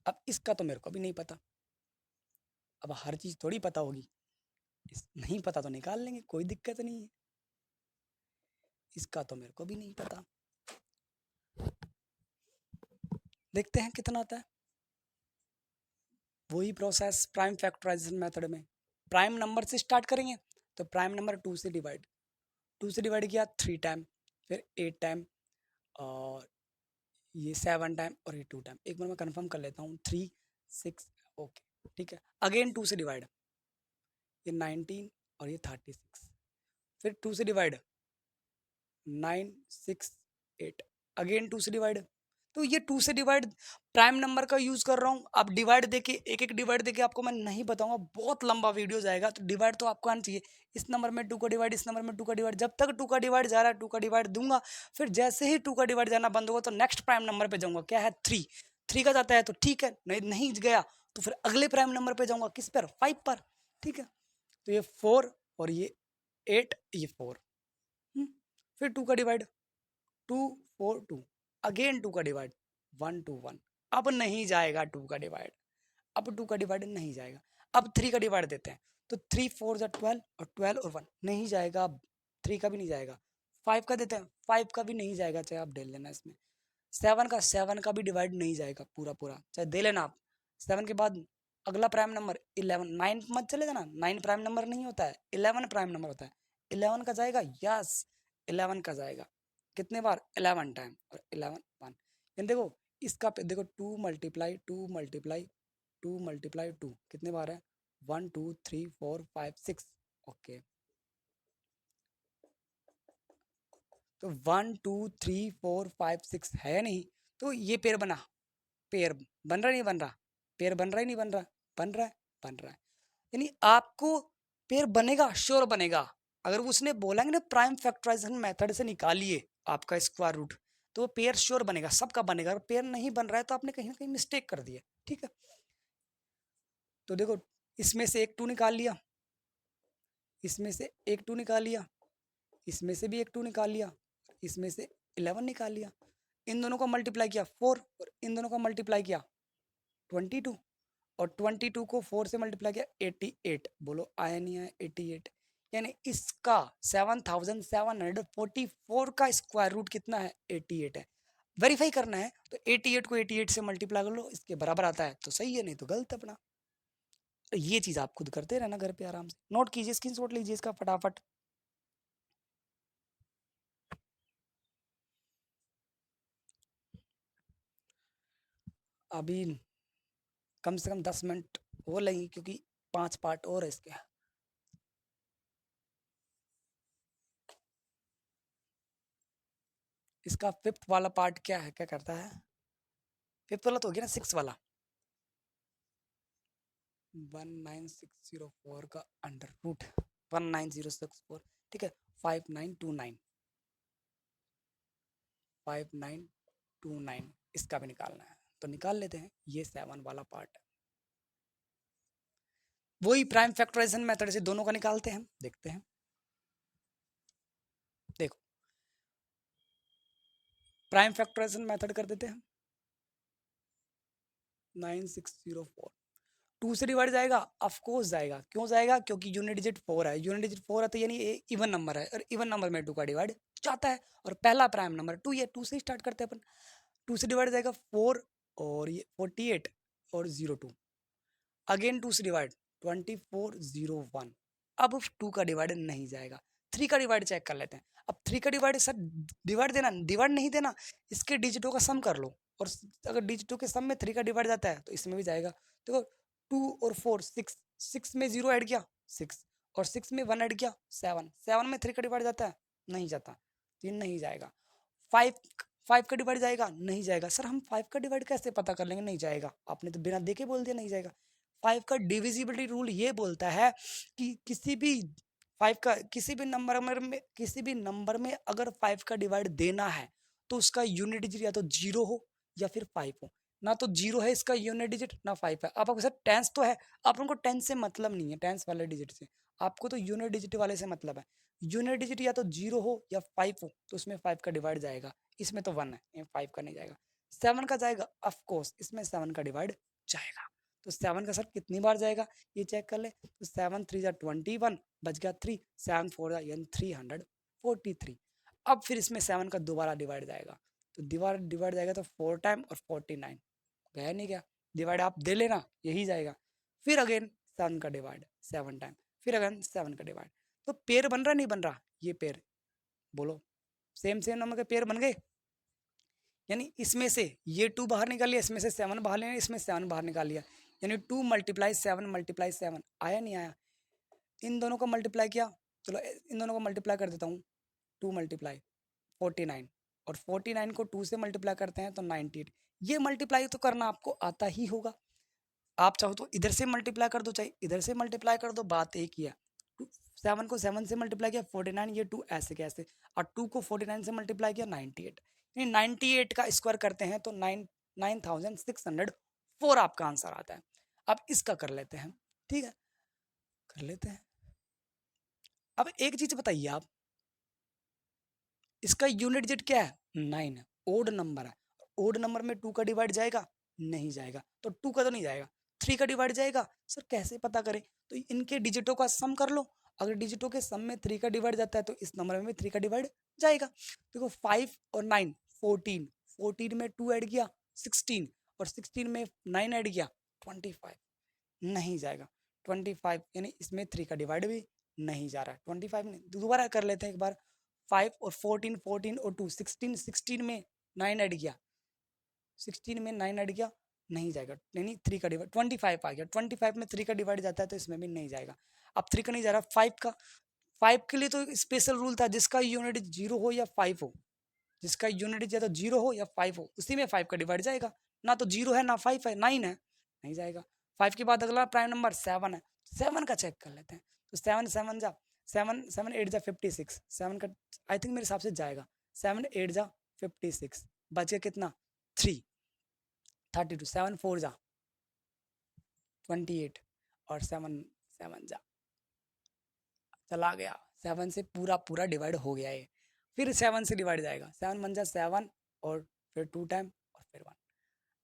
अब इसका तो मेरे को भी नहीं पता, अब हर चीज थोड़ी पता होगी, नहीं पता तो निकाल लेंगे, कोई दिक्कत नहीं है। इसका तो मेरे को भी नहीं पता, देखते हैं कितना आता है। वही प्रोसेस प्राइम फैक्टराइजेशन मेथड में, प्राइम नंबर से स्टार्ट करेंगे, तो प्राइम नंबर 2 से डिवाइड किया 3 टाइम, फिर 8 टाइम, और ये 7 टाइम, और ये 2 टाइम। एक बार मैं कंफर्म कर लेता हूँ, 3 6, ओके ठीक है। अगेन 2 से डिवाइड, ये 19 और ये 36, फिर 2 से डिवाइड 9 6 8, अगेन 2 से डिवाइड। तो ये 2 से डिवाइड प्राइम नंबर का यूज कर रहा हूँ। अब डिवाइड देके एक एक डिवाइड देके आपको मैं नहीं बताऊंगा, बहुत लंबा वीडियो जाएगा, तो डिवाइड तो आपको आना चाहिए। इस नंबर में 2 का डिवाइड, इस नंबर में 2 का डिवाइड, जब तक 2 का डिवाइड जा रहा है 2 का डिवाइड दूंगा, फिर जैसे ही 2 का डिवाइड जाना बंद होगा तो नेक्स्ट प्राइम नंबर पे जाऊंगा, क्या है 3, 3 का जाता है तो ठीक है, नहीं गया तो फिर अगले प्राइम नंबर पे जाऊंगा, किस पर, 5 पर, ठीक है। तो ये 4 और ये 8, ये 4, फिर 2 का डिवाइड 2 4 2, अगेन 2 का डिवाइड 1 2 1, अब नहीं जाएगा 2 का डिवाइड, अब 2 का डिवाइड नहीं जाएगा। अब 3 का डिवाइड देते हैं, तो 3 4 जा 12, और 12 और 1 नहीं जाएगा, अब 3 का भी नहीं जाएगा। 5 का देते हैं, 5 का भी नहीं जाएगा, चाहे आप डेल लेना इसमें। 7 का भी डिवाइड नहीं जाएगा पूरा पूरा, चाहे दे लेना आप। 7 के बाद अगला प्राइम नंबर 11, 9 मत चले जाना, 9 प्राइम नंबर नहीं होता है, 11 प्राइम नंबर होता है। 11 का जाएगा, यस 11 का जाएगा, कितने बार, 11 टाइम, और 11 1। यानी देखो इसका देखो 2 मल्टीप्लाई 2 मल्टीप्लाई 2 मल्टीप्लाई 2 कितने बार है, 1 2 3 4 5 6, ओके। तो 1 2 3 4 5 6 है नहीं, तो ये पेड़ बना, पेड़ बन रहा नहीं बन रहा, पेड़ बन रहा ही नहीं बन रहा, बन रहा है, बन रहा है। यानी आपको पेड़ बनेगा, श्योर बनेगा। अगर उसने बोला ना प्राइम फैक्टराइजेशन मेथड से निकालिए आपका स्क्वायर रूट, तो वो पेड़ श्योर बनेगा, सबका बनेगा। अगर पेड़ नहीं बन रहा है तो आपने कहीं ना कहीं मिस्टेक कर दिया, ठीक है। तो देखो इसमें से एक 2 निकाल लिया, इसमें से एक 2 निकाल लिया, इसमें से भी एक 2 निकाल लिया, इसमें से 11 निकाल लिया। इन दोनों का मल्टीप्लाई किया 4, और इन दोनों का मल्टीप्लाई किया 22, और 22 को 4 से मल्टीप्लाई किया 88, बोलो आया नहीं आया 88। यानी इसका 7744 का स्क्वायर रूट कितना है, 88 है। वेरीफाई करना है तो 88 को 88 से मल्टीप्लाई कर लो, इसके बराबर आता है तो सही है, नहीं तो गलत अपना। तो ये चीज आप खुद करते रहना घर पे आराम से, नोट कीजिए, स्क्रीनशॉट लीजिए इसका फटाफट। अभी कम से कम 10 मिनट और लगेंगे, क्योंकि 5 पार्ट और है इसके। इसका 5th वाला पार्ट क्या है, क्या करता है, 5th वाला तो हो गया ना, 6 वाला 19604 का अंडर रूट 19064, ठीक है। 5929 इसका भी निकालना है, तो निकाल लेते हैं। ये 7 वाला पार्ट है, वही प्राइम फैक्टराइजेशन मेथड से दोनों का निकालते हैं, देखते हैं। देखो प्राइम फैक्टराइजेशन मेथड कर देते हैं, 9604 2 से डिवाइड जाएगा, ऑफ कोर्स जाएगा, क्यों जाएगा, क्योंकि यूनिट डिजिट 4 है, यूनिट डिजिट 4 है तो यानी इवन नंबर है, और इवन नंबर में 2 का डिवाइड जाता है, और पहला प्राइम नंबर 2 ये 2 से स्टार्ट करते हैं अपन। 2 से डिवाइड जाएगा 4, और ये 48 और 02, अगेन 2 से डिवाइड 2401। अब 2 का डिवाइड नहीं जाएगा, 3 का डिवाइड चेक कर लेते हैं। अब 3 का डिवाइड सर डिवाइड नहीं देना, इसके डिजिटों का सम कर लो, और अगर डिजिटों के सम में 3 का डिवाइड जाता है तो इसमें भी जाएगा। देखो 2 और 4 6, 6 में 0 ऐड किया 6, और 6 में 1 ऐड किया 7, 7 में 3 का डिवाइड जाता है, नहीं जाता, तो ये नहीं जाएगा। 5 का डिवाइड जाएगा, नहीं जाएगा। सर हम 5 का डिवाइड कैसे पता कर लेंगे? नहीं जाएगा। आपने तो बिना देखे बोल दिया नहीं जाएगा। 5 का डिविजिबिलिटी रूल ये बोलता है कि किसी भी 5 का किसी भी नंबर में अगर 5 का डिवाइड देना है तो उसका यूनिट डिजिट या तो 0 हो या फिर 5 हो। ना तो 0 है इसका यूनिट डिजिट, ना 5 है। आपको सर टेंस तो है, आप उनको टेंस से मतलब नहीं है, टेंस वाले डिजिट से, आपको तो यूनिट डिजिट वाले से मतलब है। यूनिट डिजिट या तो 0 हो या 5 हो तो उसमें 5 का डिवाइड जाएगा। इसमें तो 1 है, 5 का नहीं जाएगा। 7 का जाएगा, ऑफ कोर्स इसमें 7 का डिवाइड जाएगा। तो 7 का सर कितनी बार जाएगा ये चेक कर ले। तो 7 3 जा 21, बच गया 3, 7 4 जा यानी 343। अब फिर इसमें 7 का दोबारा डिवाइड जाएगा, तो डिवाइड जाएगा तो 4 टाइम और 49 गया नहीं गया, डिवाइड आप दे लेना यही जाएगा। फिर अगेन 7 का डिवाइड 7 टाइम, फिर अगेन 7 का डिवाइड। तो पेयर बन रहा नहीं बन रहा? ये पेयर बोलो, सेम नंबर के पेयर बन गए। यानी इसमें से ये 2 बाहर निकाल लिया, इसमें से 7 बाहर लिया, इसमें 7 बाहर निकाल लिया, यानी 2 मल्टीप्लाई 7 आया नहीं आया? इन दोनों को मल्टीप्लाई किया, चलो इन दोनों को मल्टीप्लाई कर देता हूँ। 2 मल्टीप्लाई 49 और 49 को 2 से मल्टीप्लाई करते हैं तो 98। ये मल्टीप्लाई तो करना आपको आता ही होगा। आप चाहो तो इधर से मल्टीप्लाई कर दो, चाहे इधर से मल्टीप्लाई कर दो, बात एक ही है। 7 को 7 से मल्टीप्लाई किया 49, ये 2 ऐसे कैसे, और 2 को 49 से मल्टीप्लाई किया 98। 98 का स्क्वायर करते हैं तो 9604 आपका आंसर आता है। अब इसका कर लेते हैं, ठीक है कर लेते हैं। अब एक चीज बताइए आप, इसका यूनिट डिजिट क्या है? 9 है, ओड नंबर है। ओड नंबर में 2 का डिवाइड जाएगा? नहीं जाएगा। तो 2 का तो नहीं जाएगा, 3 का डिवाइड जाएगा। सर कैसे पता करें? तो इनके डिजिटों का सम कर लो, अगर डिजिटों के सम में 3 का डिवाइड जाता है तो इस नंबर में भी 3 का डिवाइड जाएगा। देखो 5 और 9 14, 14 में 2 ऐड किया 16, और 16 में 9 ऐड किया 25, नहीं जाएगा। 25 यानी इसमें 3 का डिवाइड भी नहीं जा रहा है। 25 नहीं, दोबारा कर लेते हैं एक बार। 5 और 14, 14 और 2 16, 16 में 9 ऐड किया, 16 में 9 ऐड किया, नहीं जाएगा। यानी 3 का डिवाइड 25 आ गया। 25 में 3 का डिवाइड जाता है तो इसमें भी नहीं जाएगा। अब 3 का नहीं जा रहा, 5 का, 5 के लिए तो स्पेशल रूल था, जिसका यूनिट 0 हो या 5 हो, जिसका यूनिट या तो 0 हो या 5 हो उसी में 5 का डिवाइड जाएगा। ना तो 0 है ना 5 है, 9 है, नहीं जाएगा। 5 के बाद अगला प्राइम नंबर 7 है, 7 का चेक कर लेते हैं। तो 7 7 जा 7 7 8 जा 56, 7 का आई थिंक मेरे हिसाब से जाएगा। 7 8 जा 56, बच गया कितना 3 32, 7 4 जा 28 और 7 7 जा चला गया। 7 से पूरा डिवाइड हो गया ये। फिर 7 से डिवाइड जाएगा, 7 1 जा 7 और फिर 2 टाइम और फिर 1।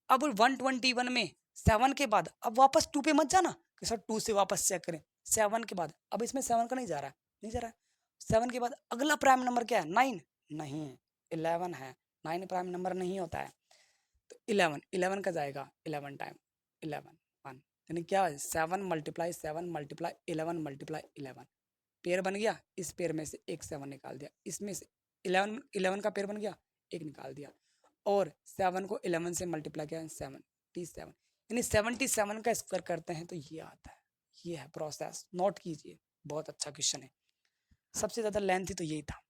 अब 121 में 7 के बाद अब वापस 2 पे मत जाना कि सर 2 से वापस चेक करें। 7 के बाद अब इसमें 7 का नहीं जा रहा है, नहीं जा रहा है। 7 के बाद अगला प्राइम नंबर क्या है? 9 नहीं है, 11 है। 9 प्राइम नंबर नहीं होता है। तो 11 का जाएगा 11 टाइम 11 1, यानी क्या है 7 मल्टीप्लाई 7 मल्टीप्लाई 11 मल्टीप्लाई 11, पेयर बन गया। इस पेयर में से एक 7 निकाल दिया, इसमें से 11 का पेयर बन गया, एक निकाल दिया, और 7 को 11 से मल्टीप्लाई किया 77, यानी 77 का स्क्वायर करते हैं तो ये आता है। ये है प्रोसेस, नोट कीजिए, बहुत अच्छा क्वेश्चन है। सबसे ज़्यादा लेंथी तो यही था,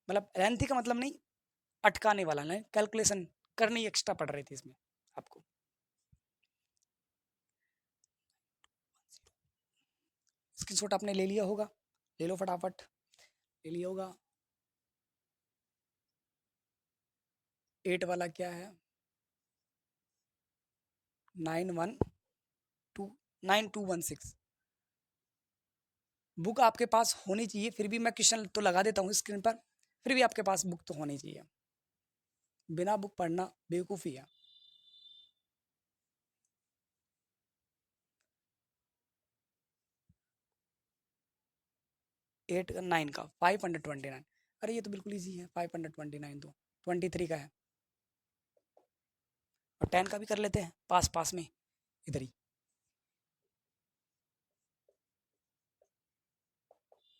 मतलब लेंथी का मतलब नहीं अटकाने वाला, नहीं कैलकुलेशन करनी एक्स्ट्रा पड़ रही थी इसमें आपको। स्क्रीनशॉट आपने ले लिया होगा, ले लो फटाफट, ले लिया होगा। 8 वाला क्या है? 9216। बुक आपके पास होनी चाहिए, फिर भी मैं क्वेश्चन तो लगा देता हूँ स्क्रीन पर, फिर भी आपके पास बुक तो होनी चाहिए। बिना बुक पढ़ना बेवकूफ़ी है। 8 9 का 529, अरे ये तो बिल्कुल ईजी है। 529 तो 23 का है, और 10 का भी कर लेते हैं पास पास में इधर ही।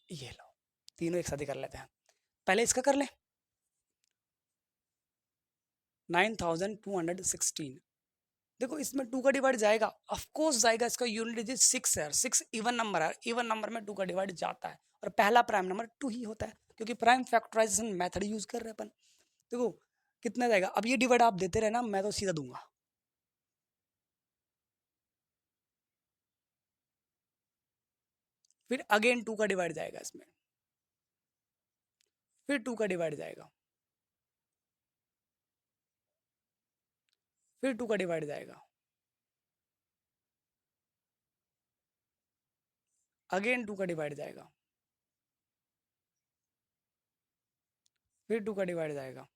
ये लो, तीनों एक साथ ही कर लेते हैं। पहले इसका कर ले, 9216। देखो इसमें 2 का डिवाइड जाएगा, ऑफ कोर्स जाएगा, इसका यूनिट डिजिट 6 है, 6 इवन नंबर है, इवन नंबर में 2 का डिवाइड जाता है, और पहला प्राइम नंबर 2 ही होता है, क्योंकि प्राइम फैक्टराइजेशन मेथड यूज कर रहे हैं अपन। देखो कितना जाएगा, अब ये डिवाइड आप देते रहना, मैं तो सीधा दूंगा। फिर अगेन 2 का डिवाइड जाएगा इसमें, फिर 2 का डिवाइड जाएगा, फिर 2 का डिवाइड जाएगा, अगेन 2 का डिवाइड जाएगा, फिर 2 का डिवाइड जाएगा,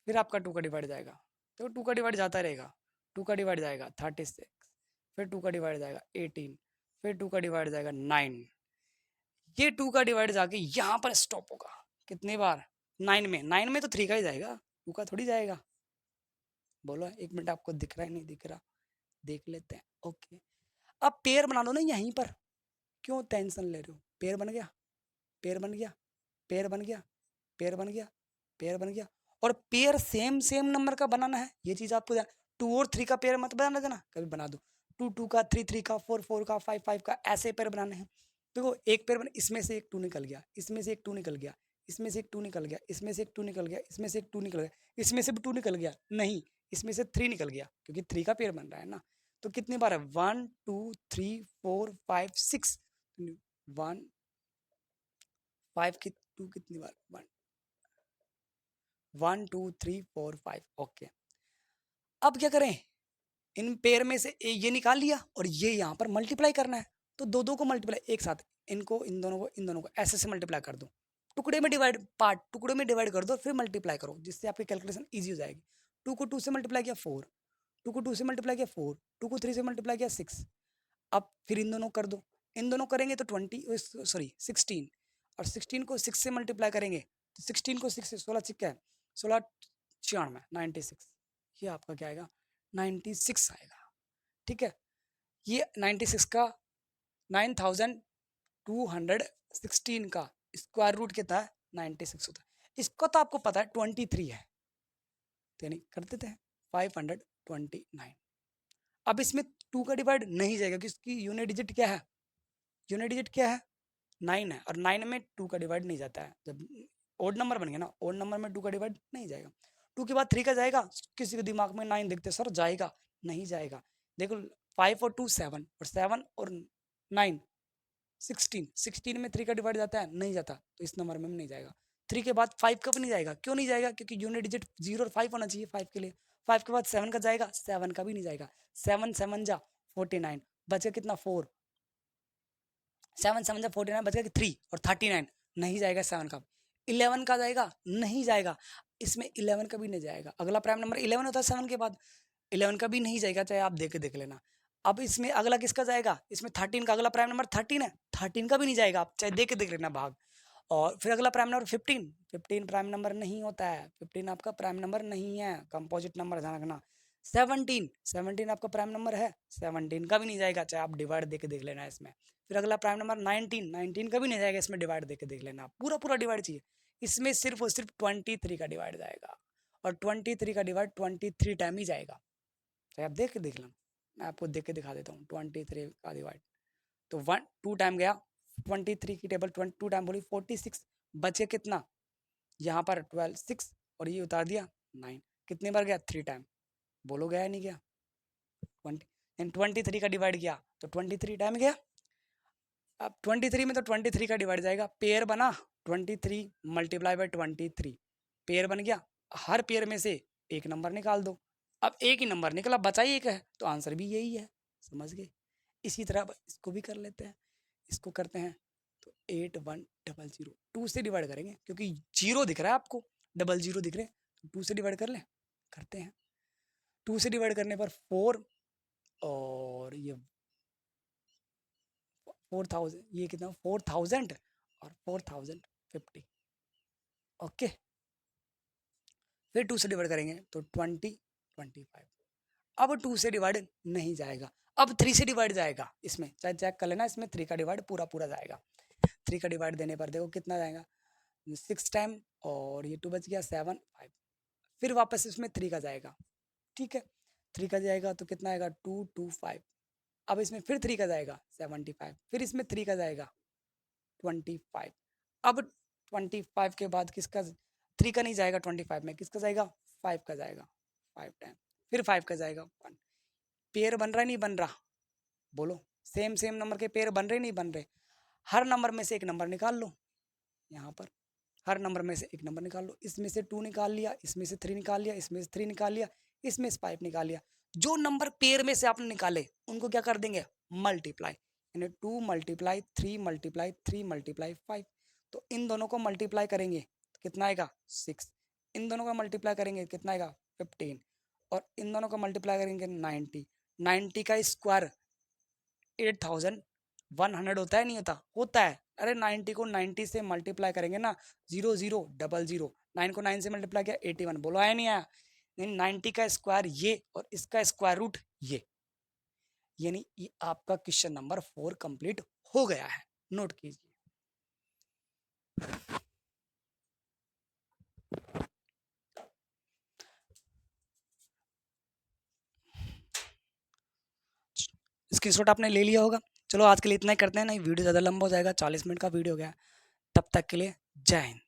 फिर आपका 2 का डिवाइड जाएगा। तो 2 का डिवाइड जाता रहेगा, 2 का डिवाइड जाएगा 36, फिर 2 का डिवाइड जाएगा 18, फिर 2 का डिवाइड जाएगा 9, ये 2 का डिवाइड जाके यहाँ पर स्टॉप होगा। कितनी बार? 9 में, 9 में तो 3 का ही जाएगा, 2 का थोड़ी जाएगा। बोलो 1 मिनट, आपको दिख रहा है नहीं दिख रहा? देख लेते हैं। ओके, अब पेयर बना दो ना यहीं पर, क्यों टेंशन ले रहे हो? पेयर बन गया, पेयर बन गया, पेयर बन गया, पेयर बन गया, पेयर बन गया। और पेयर सेम सेम नंबर का बनाना है, ये चीज आपको 2 और 3 का पेयर मत बना देना, कभी बना दो 2 2 का, 3 3 का, 4 4 का, 5 5 का, ऐसे पेयर बनाने हैं। देखो एक पेयर बन, इसमें से एक 2 निकल गया, इसमें से एक 2 निकल गया, इसमें से एक 2 निकल गया, इसमें से एक 2 निकल गया, इसमें से एक 2 निकल गया, इसमें से भी 2 निकल गया, नहीं इसमें से 3 निकल गया, क्योंकि 3 का पेयर बन रहा है ना। तो कितनी बार है? 1 2 3 4 5 6, 1 5 की 2 कितनी बार? 1 1 2 3 4 5। ओके, अब क्या करें? इन पेयर में से ये निकाल लिया और ये यहाँ पर मल्टीप्लाई करना है, तो दो दो को मल्टीप्लाई एक साथ, इनको इन दोनों को इन दोनों को ऐसे से मल्टीप्लाई कर दो, टुकड़े में डिवाइड, पार्ट टुकड़े में डिवाइड कर दो, फिर मल्टीप्लाई करो, जिससे आपकी कैलकुलेशन ईजी हो जाएगी। 2 को 2 से मल्टीप्लाई किया 4, 2 को 2 से मल्टीप्लाई किया 4, 2 को 3 से मल्टीप्लाई किया 6। अब फिर इन दोनों कर दो, इन दोनों करेंगे तो 16, और 16 को 6 से मल्टीप्लाई करेंगे तो 16 को 6 से 16 छिक्का है 16 96 96, ये आपका क्या आएगा? 96 आएगा। ठीक है, ये 96 का 9216 का स्क्वायर रूट कितना है? 96 होता है। इसको तो आपको पता है 23 है, तो यानी कर देते हैं 529। अब इसमें 2 का डिवाइड नहीं जाएगा कि इसकी यूनिट डिजिट क्या है? यूनिट डिजिट क्या है? 9 है, और 9 में 2 का डिवाइड नहीं जाता है। जब ओड नंबर बन गया ना, ओड नंबर में 2 का डिवाइड नहीं जाएगा। 2 के बाद 3 का जाएगा, किसी के दिमाग में 9 दिखते सर जाएगा, नहीं जाएगा। देखो 5 और 2 7, और 7 और 9 16, 16 में 3 का डिवाइड जाता है? नहीं जाता, तो इस नंबर में नहीं जाएगा। 3 के बाद 5 कब नहीं जाएगा? क्यों नहीं जाएगा? क्योंकि यूनिट डिजिट 0 और 5 होना चाहिए 5 के लिए। 5 के बाद 7 का जाएगा? 7 का भी नहीं जाएगा। 7 7 जा 49, बचा कितना? 4, 7 7 जा 49, बच गया 3 और 39, नहीं जाएगा 7 का। 11 का जाएगा? नहीं जाएगा, इसमें 11 का भी नहीं जाएगा। अगला प्राइम नंबर 11 होता है 7 के बाद, 11 का भी नहीं जाएगा, चाहे आप देख लेना। अब इसमें अगला किसका जाएगा? इसमें 13 का अगला प्राइम नंबर 13 है, 13 का भी नहीं जाएगा, आप चाहे देख लेना भाग। और फिर अगला प्राइम नंबर 15, 15 प्राइम नंबर नहीं होता है, 15 आपका प्राइम नंबर नहीं है, कंपोजिट नंबर ध्यान रखना। 17, 17 आपका प्राइम नंबर है, 17 का भी नहीं जाएगा, चाहे आप डिवाइड देख लेना इसमें। फिर अगला प्राइम नंबर 19, 19 का भी नहीं जाएगा, इसमें डिवाइड देख लेना, पूरा पूरा डिवाइड चाहिए। इसमें सिर्फ और सिर्फ 23 का डिवाइड जाएगा, और 23 का डिवाइड 23 टाइम ही जाएगा, चाहे आप देख लेना। मैं आपको देख के दिखा देता हूँ 23 का डिवाइड। तो 1 2 टाइम गया, 23 की टेबल 22 टाइम बोली 46, बचे कितना? यहाँ पर 12 6, और ये उतार दिया 9, कितने बार गया? 3 टाइम। बोलो गया नहीं गया? 20, 23 का डिवाइड किया तो 23 टाइम गया। अब 23 में तो 23 का डिवाइड जाएगा, पेयर बना 23 मल्टीप्लाई बाय 23, पेयर बन गया। हर पेयर में से एक नंबर निकाल दो, अब एक ही नंबर निकला, बचा ही एक है, तो आंसर भी यही है, समझ गए? इसी तरह इसको भी कर लेते हैं, इसको करते हैं तो 8100, 2 से डिवाइड करेंगे क्योंकि 0 दिख रहा है आपको, 00 दिख रहे हैं, तो 2 से डिवाइड कर लें, करते हैं। 2 से डिवाइड करने पर 4, और ये 4000, ये कितना? 4000 और 4050। ओके, फिर 2 से डिवाइड करेंगे तो 25। अब 2 से डिवाइड नहीं जाएगा, अब 3 से डिवाइड जाएगा, इसमें चाहे चेक कर लेना, इसमें 3 का डिवाइड पूरा पूरा जाएगा। 3 का डिवाइड देने पर देखो कितना जाएगा? 6 टाइम, और ये 2 बच गया 7 5, फिर वापस इसमें 3 का जाएगा। ठीक है, 3 का जाएगा तो कितना आएगा? 225। अब इसमें फिर 3 का जाएगा 75, फिर इसमें 3 का जाएगा 25, अब 25 के बाद किसका 3 का नहीं जाएगा, 25 में किसका जाएगा, 5 का जाएगा, 5 टाइम, फिर 5 का जाएगा 1। पेयर बन रहा है नहीं बन रहा, बोलो, सेम सेम नंबर के पेयर बन रहे नहीं बन रहे। हर नंबर में से एक नंबर निकाल लो, यहाँ पर हर नंबर में से एक नंबर निकाल लो, इसमें से 2 निकाल लिया, इसमें से 3 निकाल लिया, इसमें से 3 निकाल लिया, इसमें से 5 निकाल लिया। जो नंबर पेयर में से आपने निकाले उनको क्या कर देंगे, मल्टीप्लाई, यानी 2 मल्टीप्लाई 3 मल्टीप्लाई 3 मल्टीप्लाई 5। तो इन दोनों को मल्टीप्लाई करेंगे तो कितना आएगा 6, इन दोनों का मल्टीप्लाई करेंगे कितना आएगा 15, और इन दोनों का मल्टीप्लाई करेंगे 90। 90 का स्क्वायर 8100 होता है नहीं होता, होता है। अरे 90 को 90 से मल्टीप्लाई करेंगे ना, 0 0 0 0, 9 को 9 से मल्टीप्लाई किया 81, बोलो आया नहीं आया, 90 का स्क्वायर ये और इसका स्क्वायर रूट ये, यानी ये आपका क्वेश्चन नंबर 4 कंप्लीट हो गया है, नोट कीजिए। स्क्रीनशॉट आपने ले लिया होगा। चलो आज के लिए इतना ही करते हैं, नहीं वीडियो ज़्यादा लंबा हो जाएगा, 40 मिनट का वीडियो हो गया। तब तक के लिए जय हिंद।